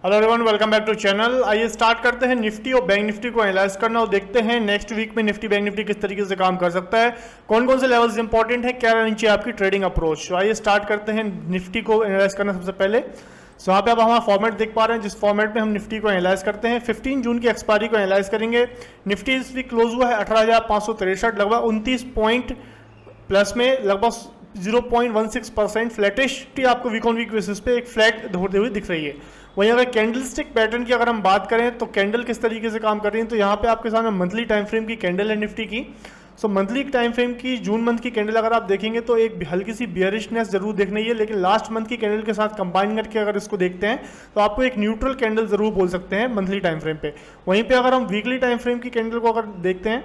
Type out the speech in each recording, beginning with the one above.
Hello everyone, welcome back to channel. आइए start करते हैं निफ्टी और बैंक निफ्टी को एनालाइज करना और देखते हैं नेक्स्ट वीक में निफ्टी बैंक निफ्टी किस तरीके से काम कर सकता है, कौन कौन से लेवल्स इंपॉर्टेंट है, क्या रहनी चाहिए आपकी ट्रेडिंग अप्रोच। तो आइए स्टार्ट करते हैं निफ्टी को एनालाइज करना सबसे पहले। सो यहाँ पे अब हमारा फॉर्मेट देख पा रहे हैं, जिस फॉर्मेट में हम निफ्टी को एनालाइज करते हैं 15 जून की एक्सपायरी को एनालाइज करेंगे। निफ्टी इस वीक क्लोज हुआ है 18,563, लगभग 29 पॉइंट प्लस में, लगभग 0.16% फ्लैटिश आपको वीक ऑन वीक बेसिस पे एक फ्लैट होते हुए दिख रही है। वहीं अगर कैंडल स्टिक पैटर्न की अगर हम बात करें तो कैंडल किस तरीके से काम कर रही है, तो यहाँ पे आपके सामने मंथली टाइम फ्रेम की कैंडल है निफ्टी की। सो मंथली टाइम फ्रेम की जून मंथ की कैंडल अगर आप देखेंगे तो एक हल्की सी बियरिशनेस जरूर देखनी है, लेकिन लास्ट मंथ की कैंडल के साथ कंबाइन करके अगर इसको देखते हैं तो आपको एक न्यूट्रल कैंडल जरूर बोल सकते हैं मंथली टाइम फ्रेम पे। वहीं पे अगर हम वीकली टाइम फ्रेम की कैंडल को अगर देखते हैं,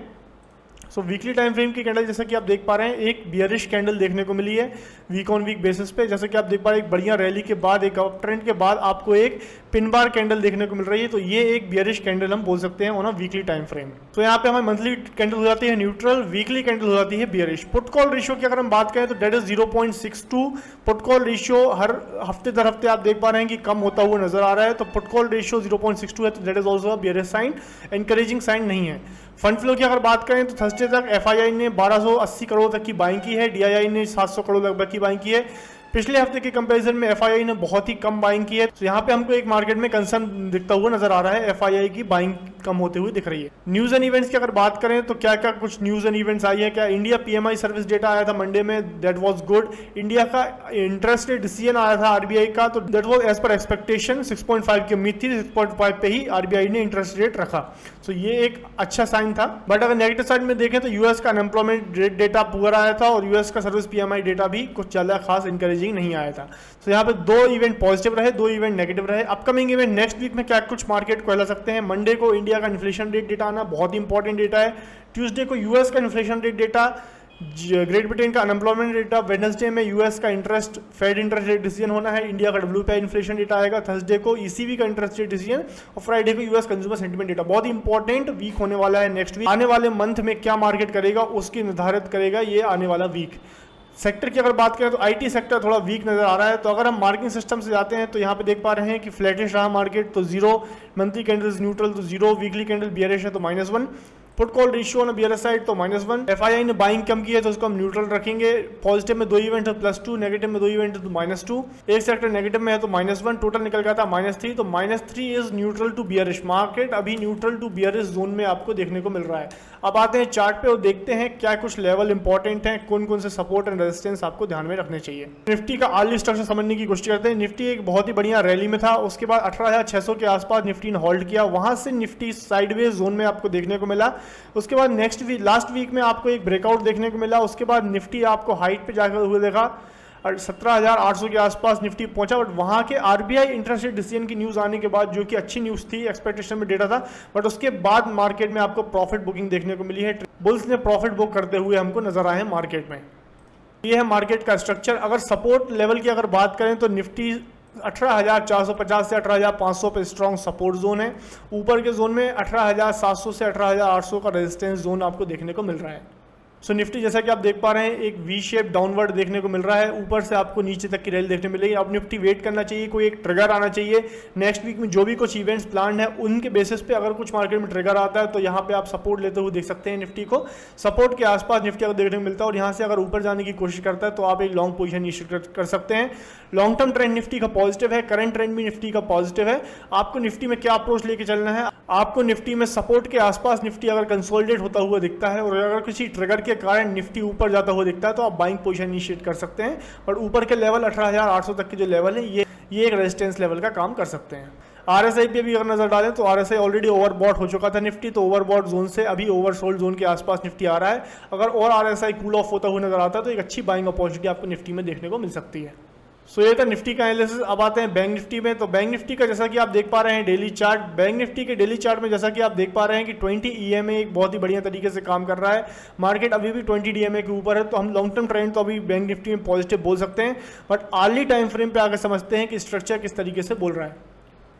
सो वीकली टाइम फ्रेम की कैंडल जैसा कि आप देख पा रहे हैं एक बियरिश कैंडल देखने को मिली है वीक ऑन वीक बेसिस पे। जैसे कि आप देख पा रहे हैं एक बढ़िया रैली के बाद, एक अप ट्रेंड के बाद आपको एक पिन बार कैंडल देखने को मिल रही है, तो ये एक बियरिश कैंडल हम बोल सकते हैं on a weekly time frame. तो यहाँ पे हमारी मंथली कैंडल हो जाती है न्यूट्रल, वीकली कैंडल हो जाती है बियरिश। पुट कॉल रेशियो की अगर हम बात करें तो date is 0.62। Put call ratio हर हफ्ते दर हफ्ते आप देख पा रहे हैं कि कम होता हुआ नजर आ रहा है, तो पुट कॉल रेशियो 0.62 है, तो date is also bearish sign, encouraging sign नहीं है। फंड फ्लो की अगर बात करें तो थर्सडे तक एफआईआई ने 1280 करोड़ तक की बाइंग की है, डीआईआई ने 700 करोड़ लगभग की बाइंग की है। पिछले हफ्ते के कंपैरिजन में एफआईआई ने बहुत ही कम बाइंग की है, तो यहाँ पे हमको एक मार्केट में कंसर्न दिखता हुआ नजर आ रहा है, एफआईआई की बाइंग कम होते हुए दिख रही है। न्यूज एंड इवेंट्स की अगर बात करें तो क्या क्या कुछ न्यूज एंड इवेंट्स आई है, क्या इंडिया पीएमआई सर्विस डेटा आया था मंडे में, दैट वाज गुड। इंडिया का इंटरेस्ट रेट डिसीजन आया था आरबीआई का, तो that was as per expectation. 6.5 की उम्मीद थी, 6.5 पे ही आरबीआई ने इंटरेस्ट रेट रखा, तो ये एक अच्छा साइन था। बट अगर नेगेटिव साइड में देखें तो यूएस का अनएम्प्लॉयमेंट रेट डेटा पुअर आया था और यूएस का सर्विस पीएमआई डेटा भी कुछ ज्यादा खास इंकरेजिंग नहीं आया था। तो यहाँ पे दो इवेंट पॉजिटिव रहे, दो इवेंट नेगेटिव रहे। अपकमिंग इवेंट नेक्स्ट वीक में क्या कुछ मार्केट को हिला सकते हैं। मंडे को इंडिया का इन्फ्लेशन रेट डेटा आना बहुत ही इंपॉर्टेंट डेटा है। ट्यूसडे को यूएस का inflation rate data, Great Britain का अनएम्प्लॉयमेंट डेटा, वेडनेसडे में यूएस का interest fed interest rate decision होना है, इंडिया का डब्ल्यूपीआई इन्फ्लेशन डेटा आएगा, थर्सडे को ईसीबी का इंटरेस्ट रेट डिसीजन और फ्राइडे को यूएस कंज्यूमर सेंटीमेंट डेटा। बहुत ही इंपॉर्टेंट वीक होने वाला है नेक्स्ट वीक। आने वाले मंथ में क्या मार्केट करेगा उसकी निर्धारित करेगा ये आने वाला वीक। सेक्टर की अगर बात करें तो आईटी सेक्टर थोड़ा वीक नजर आ रहा है, तो अगर हम मार्किंग सिस्टम से जाते हैं तो यहाँ पे देख पा रहे हैं कि फ्लैटिश रहा मार्केट, तो 0 मंथली कैंडल न्यूट्रल तो 0, वीकली कैंडल बियरिश है तो -1, put call ratio on bear side तो -1। एफआईआई ने बाइंग कम की है तो उसको हम न्यूट्रल रखेंगे। पॉजिटिव में 2 इवेंट है +2, नेगेटिव में 2 इवेंट है तो -2, एक सेक्टर नेगेटिव में है तो -1, टोटल निकल गया था -3, तो -3 is neutral to bearish. Market अभी न्यूट्रल टू बियरिश जोन में आपको देखने को मिल रहा है। अब आते हैं चार्ट पे और देखते हैं क्या कुछ लेवल इंपॉर्टेंट है, कौन कौन से सपोर्ट एंड रेजिस्टेंस आपको ध्यान में रखने चाहिए। निफ्टी का अर्ली स्ट्रक्चर समझने की कोशिश करते हैं। निफ्टी एक बहुत ही बढ़िया रैली में था, उसके बाद 18,600 के आसपास निफ्टी ने होल्ड किया, वहां से निफ्टी साइडवेज जोन में आपको देखने को मिला। उसके बाद नेक्स्ट वीक लास्ट वीक में आपको एक ब्रेकआउट देखने को मिला, उसके बाद निफ्टी आपको हाइट पे जाकर हुए देखा और 17,800 के आसपास निफ्टी पहुंचा। बट वहां के आरबीआई इंटरेस्ट रेट डिसीजन की न्यूज आने के बाद, जो कि अच्छी न्यूज थी, एक्सपेक्टेशन में डेटा था, बट उसके बाद मार्केट में आपको प्रॉफिट बुकिंग देखने को मिली है। बुल्स ने प्रॉफिट बुक करते हुए हमको नजर आए हैं मार्केट में। ये है मार्केट का स्ट्रक्चर। अगर सपोर्ट लेवल की अगर बात करें तो निफ्टी 18,450 से 18,500 पे स्ट्रॉन्ग सपोर्ट जोन है। ऊपर के जोन में 18,700 से 18,800 का रेजिस्टेंस जोन आपको देखने को मिल रहा है। सो निफ्टी जैसा कि आप देख पा रहे हैं एक वी शेप डाउनवर्ड देखने को मिल रहा है, ऊपर से आपको नीचे तक की रैली देखने मिलेगी। अब निफ्टी वेट करना चाहिए, कोई एक ट्रिगर आना चाहिए। नेक्स्ट वीक में जो भी कुछ इवेंट्स प्लान है उनके बेसिस पे अगर कुछ मार्केट में ट्रिगर आता है तो यहाँ पे आप सपोर्ट लेते हुए देख सकते हैं निफ्टी को। सपोर्ट के आसपास निफ्टी अगर देखने को मिलता है और यहाँ से अगर ऊपर जाने की कोशिश करता है तो आप एक लॉन्ग पोजीशन निश्चित कर सकते हैं। लॉन्ग टर्म ट्रेंड निफ्टी का पॉजिटिव है, करंट ट्रेंड भी निफ्टी का पॉजिटिव है। आपको निफ्टी में क्या अप्रोच लेके चलना है, आपको निफ्टी में सपोर्ट के आसपास निफ्टी अगर कंसोलिडेट होता हुआ दिखता है और अगर किसी ट्रिगर के कारण निफ्टी ऊपर जाता हुआ दिखता है तो आप बाइंग पोजीशन इनिशिएट कर सकते हैं। और ऊपर के लेवल 18,800 तक के जो लेवल है ये एक रेजिस्टेंस लेवल का काम कर सकते हैं। आरएसआई पे भी अगर नजर डालें तो आरएसआई ऑलरेडी ओवरबॉट हो चुका था निफ्टी, तो ओवरबॉट जोन से अभी ओवरसोल्ड जोन के आसपास निफ्टी आ रहा है। अगर और आरएसआई कूल ऑफ होता हुआ नजर आता है तो एक अच्छी बाइंग अपॉर्चुनिटी आपको निफ्टी में देखने को मिल सकती है। सो ये था निफ्टी का एनालिसिस। अब आते हैं बैंक निफ्टी में। तो बैंक निफ्टी का जैसा कि आप देख पा रहे हैं डेली चार्ट, बैंक निफ्टी के डेली चार्ट में जैसा कि आप देख पा रहे हैं कि 20 ईएमए एक बहुत ही बढ़िया तरीके से काम कर रहा है। मार्केट अभी भी 20 डीएमए के ऊपर है, तो हम लॉन्ग टर्म ट्रेंड तो अभी बैंक निफ्टी में पॉजिटिव बोल सकते हैं, बट अर्ली टाइम फ्रेम पे आकर समझते हैं कि स्ट्रक्चर किस तरीके से बोल रहा है।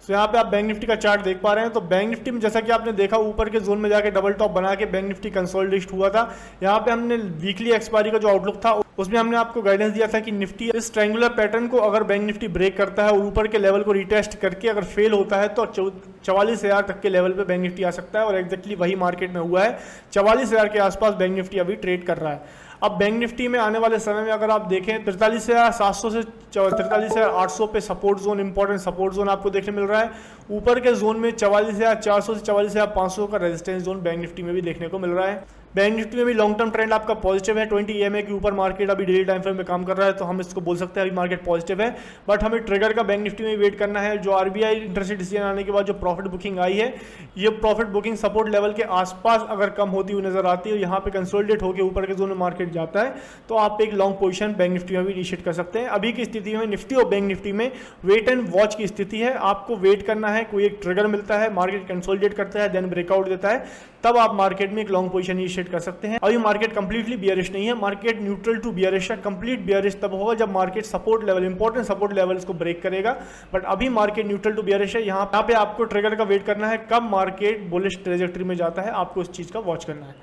तो यहाँ पे आप बैंक निफ्टी का चार्ट देख पा रहे हैं। तो बैंक निफ्टी में जैसा कि आपने देखा ऊपर के जोन में जाके डबल टॉप बना के बैंक निफ्टी कंसोलिडेट हुआ था। यहाँ पे हमने वीकली एक्सपायरी का जो आउटलुक था उसमें हमने आपको गाइडेंस दिया था कि निफ्टी इस ट्रायंगुलर पैटर्न को अगर बैंक निफ्टी ब्रेक करता है और ऊपर के लेवल को रिटेस्ट करके अगर फेल होता है तो 44,000 तक के लेवल पे बैंक निफ्टी आ सकता है, और एग्जैक्टली वही मार्केट में हुआ है। 44,000 के आसपास बैंक निफ्टी अभी ट्रेड कर रहा है। अब बैंक निफ्टी में आने वाले समय में अगर आप देखें 43,700 से 43,800 पे support zone, important support zone आपको देखने मिल रहा है। ऊपर के जोन में 44,400 से 44,500 का रेजिस्टेंस जोन बैंक निफ्टी में भी देखने को मिल रहा है। बैंक निफ्टी में भी लॉन्ग टर्म ट्रेंड आपका पॉजिटिव है। 20 EMA के ऊपर मार्केट अभी डेली टाइम फ्रेम में काम कर रहा है, तो हम इसको बोल सकते हैं अभी मार्केट पॉजिटिव है। बट हमें ट्रिगर का बैंक निफ्टी में वेट करना है। जो RBI इंटरेस्ट डिसीजन आने के बाद जो प्रॉफिट बुकिंग आई है, ये प्रॉफिट बुकिंग सपोर्ट लेवल के आसपास अगर कम होती हुई नजर आती है, यहाँ पे कंसोलिडेट होकर ऊपर के जोन में मार्केट जाता है, तो आप एक लॉन्ग पोजीशन बैंक निफ्टी में भी इनिशिएट कर सकते हैं। अभी की स्थिति में निफ्टी और बैंक निफ्टी में वेट एंड वॉच की स्थिति है। आपको वेट करना है, कोई एक ट्रिगर मिलता है, मार्केट कंसोलिडेट करता है, देन ब्रेकआउट देता है, तब आप मार्केट में एक लॉन्ग पोजीशन इनिशिएट कर सकते हैं। अभी मार्केट कंप्लीटली बियरिश नहीं है, मार्केट न्यूट्रल टू बियरिश है। कंप्लीट बियरिश तब होगा जब market support level, important support levels को ब्रेक करेगा। बट अभी मार्केट न्यूट्रल टू बियरिश है। यहाँ पे आपको ट्रिगर का वेट करना है, कब मार्केट बुलिश ट्रेजेक्टरी में जाता है, आपको इस चीज का वॉच करना है।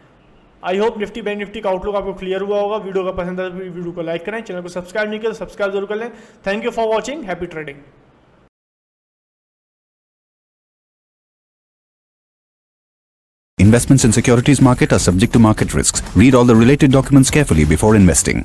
I hope Nifty bank Nifty का आउटलुक आपको क्लियर हुआ होगा। वीडियो का पसंद है तो वीडियो को लाइक करें, चैनल को सब्सक्राइब नहीं किया तो सब्सक्राइब जरूर कर लें। Thank you for watching, happy trading. Investments in securities market are subject to market risks. Read all the related documents carefully before investing.